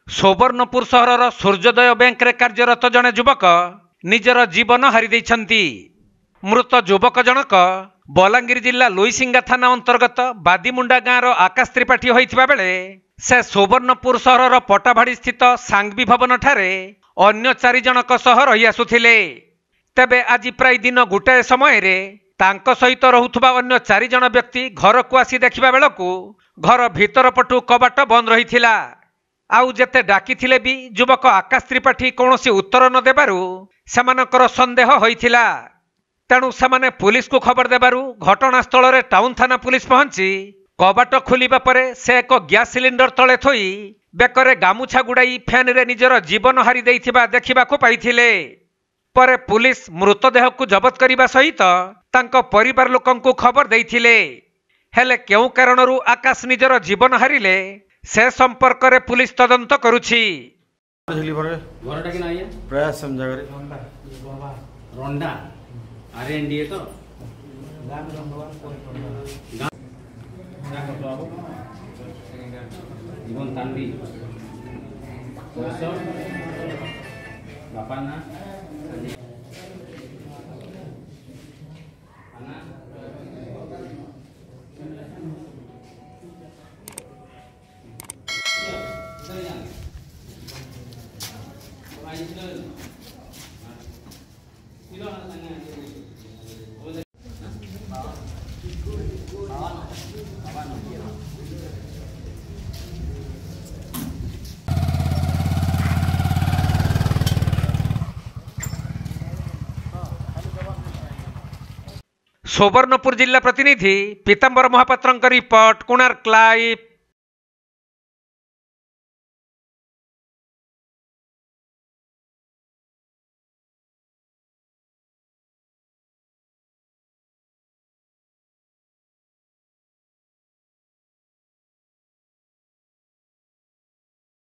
सुवर्णपुर सहर सूर्योदय बैंक रे कार्यरत जड़े युवक निजर जीवन हारी मृत युवक जनक बलांगीर जिला लुईसिंगा थाना अंतर्गत बादीमुंडा गाँव आकाश त्रिपाठी होइथिबा बेले से सुवर्णपुर सहर पटाभाड़ी स्थित सांगवी भवन ठारे अन्य 4 जनक सह रही आसुथिले। तेबे आज प्राय दिन गोटाए समय रे तांको सहित रहुथुबा अन्य 4 जन व्यक्ति घर को आसी देखिबा बेलकू घर भीतर पटु कबाट बंद रहिथिला। आउ जेते डाकिथिले भी युवक आकाश त्रिपाठी कौनसी उत्तर न देबारु सेमानकर संदेह होइथिला। तेणु सेमाने पुलिस को खबर देबारु घटनास्थल रे टाउन थाना पुलिस पहुंची कबाट खोलिबा परे से एक गैस सिलिंडर तले थोई बेकरे गामुछा गुड़ाई फैन रे निजर जीवन हारी देइथिबा देखिबाकू पाइथिले। परे पुलिस मृतदेह को जबत करिबा सहित तांको परिवार लोकंकु खबर देइथिले। हेले केउ कारणरू आकाश निजर जीवन हारिले से संपर्क रे पुलिस तदंत करुछि। प्रयास समझा आरएनडीए तो जीवन तांबी बापा ना सुवर्णपुर जिला प्रतिनिधि पीतांबर महापात्र रिपोर्ट कोणार्क लाइव।